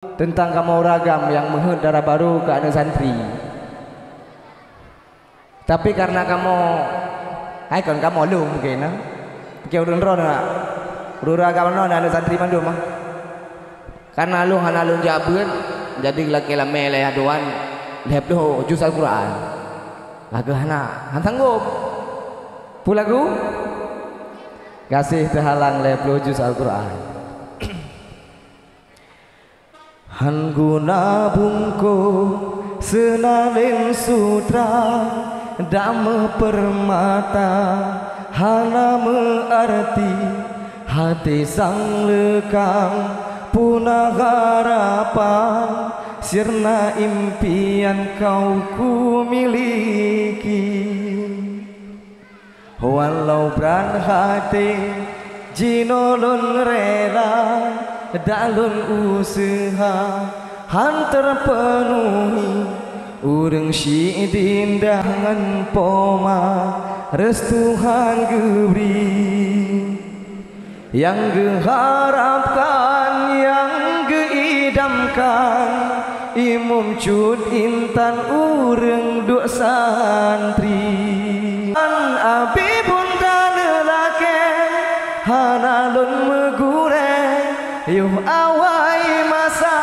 tentang kamu ragam yang menghut darah baru ke anak santri. Tapi karena kamu hai kon kamu lu mungkin nah kau ron nak ragam no anak santri mandu mah karena lu hana lu jabut jadi laki lame leh aduan leh lu juz Al-Quran lagu hana sanggup pulagu kasih terhalang leh lu juz Al-Quran. Han guna bungko senalin sutra dama permata hana mengerti hati sang lekang punah harapan sirna impian kau ku miliki walau beran hati jinolon rela dalun usaha han terpenuhi urang si dindangan poma restuhan gebri yang geharapkan yang geidamkan imum cud intan urang duk santri an abi bunda lelake hanalun megure yuh awai masa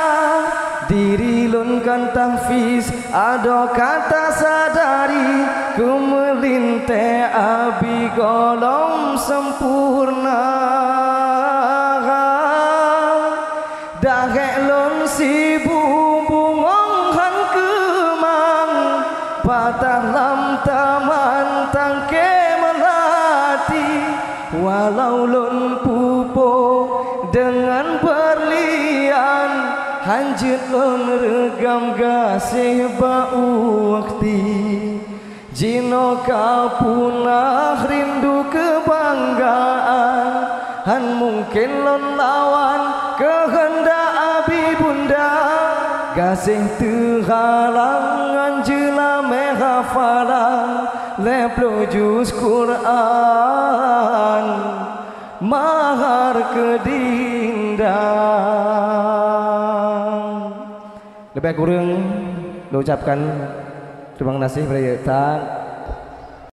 diri lun kan tahfiz ado kata sadari kumelinte abi golong sempurna dahek lun si bungong han kemang patah lam taman tangke melati walau lun pupo dengan berlian hanjut lon regam gasih bau wakti jino kapunah rindu kebanggaan han mungkin lon lawan kehendak abi bunda gasih terhalangan jela menghafalan leplo juz Quran mahar kedindang. Lebih kurang ucapkan terima kasih kepada